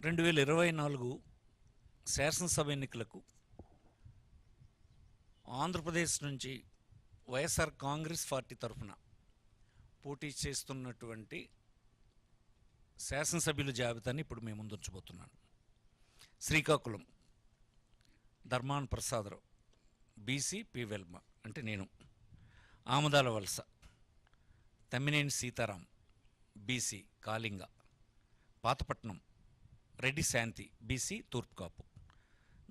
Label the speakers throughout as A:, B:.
A: 2024 శాసనసభ ఎన్నికలకు ఆంధ్రప్రదేశ్ నుంచి వైఎస్ఆర్ కాంగ్రెస్ పార్టీ తరఫున పోటీ చేస్తున్నటువంటి శాసనసభ్యుల జాబితాని ఇప్పుడు మేము ముందుంచబోతున్నాను. శ్రీకాకుళం ధర్మాన ప్రసాదరావు బీసీ పి వెల్మ అంటే నేను. Amadalavalasa Tammineni Sitaram BC Kalinga. Pathapatnam Reddy Shanti BC తూర్పు Kapu.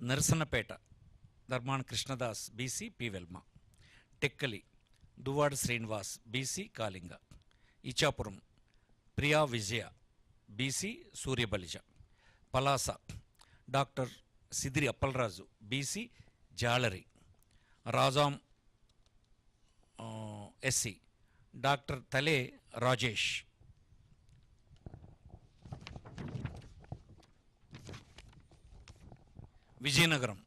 A: Narasannapeta Dharmana Krishna Das BC P Velama. Tekkali Duvvada Srinivas BC Kalinga. Ichchapuram Priya Vijaya BC Suryabalija. Palasa doctor Sidiri Appalaraju BC Jalari. Rajam SC doctor Tale Rajesh. Vizianagaram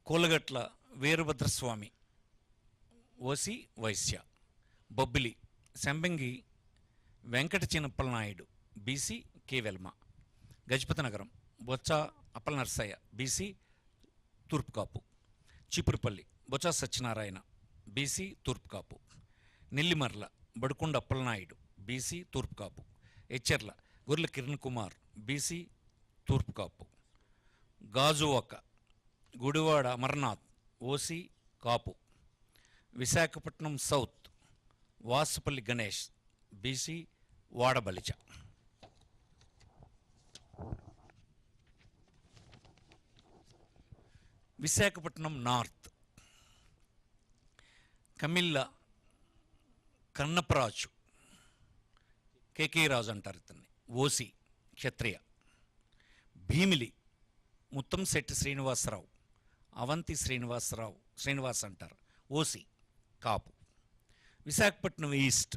A: Kolagatla Veerabhadra Swamy OC Vysya. Bobbili Sambangi Venkata Chinnappala Naidu BC K Velama. Gajapathinagaram Botcha Appala Narsaiah BC తూర్పు కాపు. చీపురుపల్లి బొత్స సత్యనారాయణ బీసీ తూర్పు కాపు. నెల్లిమర్ల బడుకొండ అప్పలనాయుడు బీసీ తూర్పు కాపు. ఎచ్చెర్ల గొర్రెల కిరణ్ కుమార్ బీసీ తూర్పు Kapu. Gajuwaka Gudivada Amarnath OC Kapu. Visakhapatnam south Vasupalli Ganesh BC Vadabalija. Visakhapatnam north Kamilla Kannaparaju KK Raju అంటారు ఇతన్ని ఓసి క్షత్రియ. భీమిలి ముత్తంశెట్టి శ్రీనివాసరావు అవంతి శ్రీనివాస్ అంటారు OC Kapu. Visakhapatnam east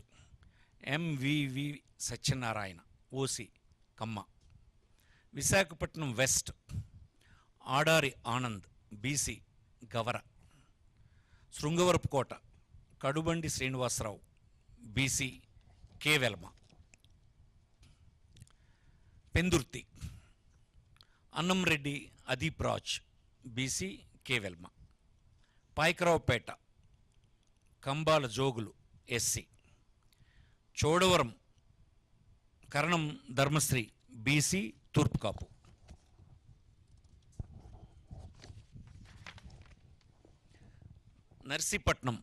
A: MVV Satyanarayana OC Kamma. Visakhapatnam west Adari Anand BC Gavara. Srungavarapukota Kadubandi Srinivasa Rao BC K Velama. Pendurthi Annamreddy Adeep Raj BC K Velama. Payakaraopeta Kambala Jogulu SC. Chodavaram Karanam Dharmasri BC తూర్పు Kapu. Narsipatnam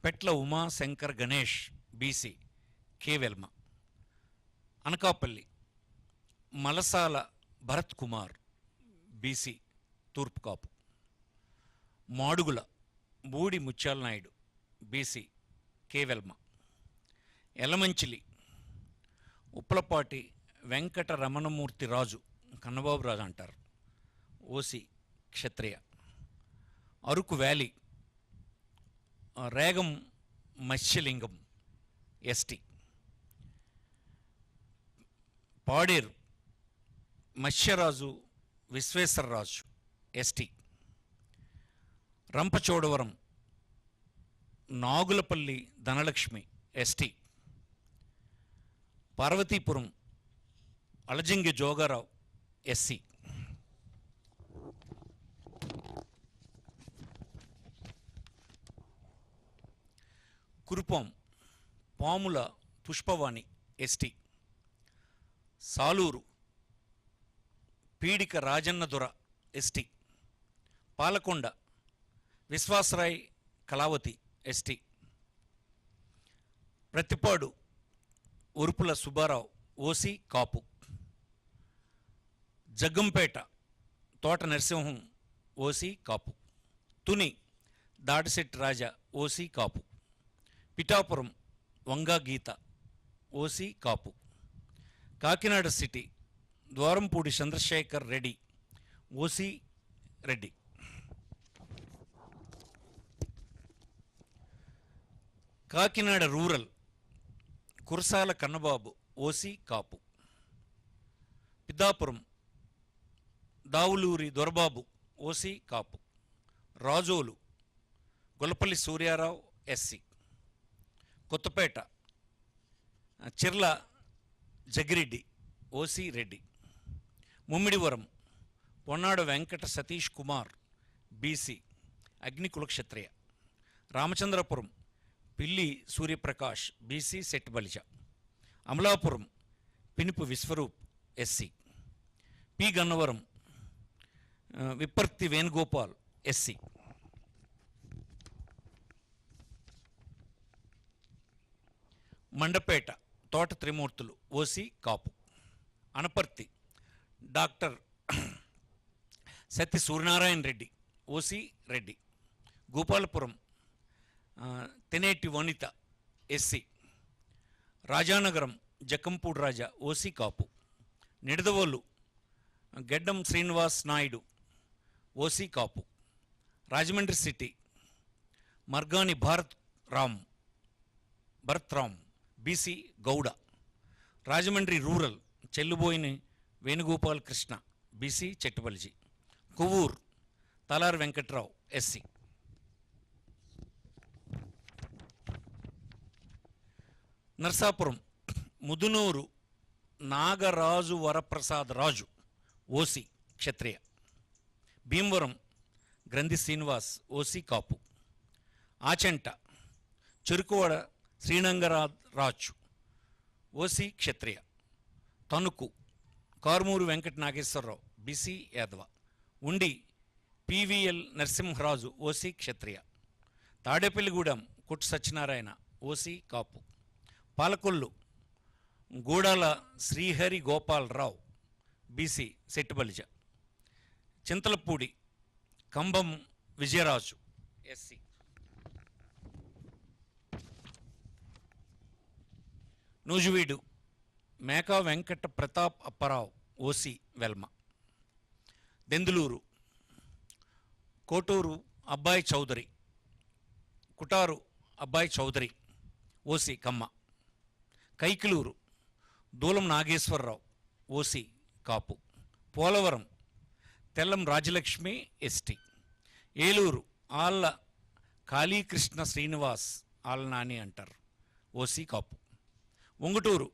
A: Petla Umashankar Ganesh BC K Velama. Anakapalli Malasala Bharat Kumar BC తూర్పు Kapu. Madugula Budi Mutyala Naidu BC K Velama. Elamanchili Uppalapati Venkata Ramanamurthy Raju Kannababu Raju అంటారు OC Kshatriya. Araku valley Regam Matsyalingam ST. Paderu Matsyaraju Visweswararaju ST. Rampachodavaram Nagulapalli Dhanalakshmi ST. Parvathipuram Alajangi Jogarao SC. Kurupam Pamula Pushpavani ST. Saluru Peedika Rajannadora ST. Palakonda Viswasarai Kalavathi ST. Prathipadu Urupula Subbarao OC Kapu. Jaggampeta Thota Narasimham OC Kapu. Tuni Dadisetti Raja OC Kapu. Pithapuram Vanga Geetha OC Kapu. Kakinada city Dwarampudi Chandrasekhar Reddy OC Reddy. Kakinada rural Kurasala Kannababu OC Kapu. Peddapuram Davuluri Dorababu OC Kapu. Razole Gollapalli Suryarao SC. Kothapeta Chirla Jaggireddy OC Reddy. Mummidivaram Ponnada Venkata Satish Kumar BC Agnikula Kshatriya. Ramachandrapuram Pilli Suryaprakash BC Setti Balija. Amalapuram Pinipe Viswarup SC. P Gannavaram Vipparthi Venugopal SC. Mandapeta Thota Trimurthulu OC Kapu. Anaparthi doctor Satya Suryanarayana Reddy OC Reddy. Gopalapuram Taneti Vanitha SC. Rajanagaram Jakkampudi Raja OC Kapu. Nidadavolu Geddam Srinivas Naidu OC Kapu. Rajahmundry city Margani Bharat Ram BC Gouda. Rajahmundry rural Chelluboina Venugopal Krishna BC Chettubalija. Kovvur Talari Venkatrao SC. Narasapuram Mudunuri Nagaraju Varaprasad Raju OC Kshatriya. Bhimavaram Grandhi Srinivas OC Kapu. Achanta Cherukuvada Sriranganatharaju OC Kshatriya. Tanuku Karumuri Venkata Nageswararao BC Yadava. ఉండి PVL Narasimharaju OC క్షత్రియ. తాడేపల్లిగూడెం కొట్టు Satyanarayana OC కాపు. Palakollu గూడాల Srihari Gopalarao BC సెట్టుబలిజ. Chintalapudi కంబం Vijayaraju SC. Nuzvid Meka Venkata Pratap Apparao OC Velma. Denduluru Koturu అబ్బాయి చౌదరి. కుటారు అబ్బాయి Chowdary OC కమ్మ. కైకిలూరు దూలం Nageswararao OC కాపు. Polavaram Tellam Rajalakshmi ST. Eluru Alla Kalikrishna Srinivas Alla Nani అంటారు OC కాపు. ఉంగుటూరు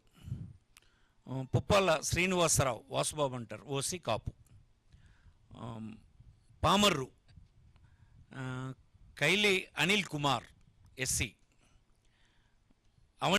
A: పుప్పాల శ్రీనివాసరావు వాసుబాబు అంటారు OC కాపు. Pamarru Kaile Anil Kumar SC.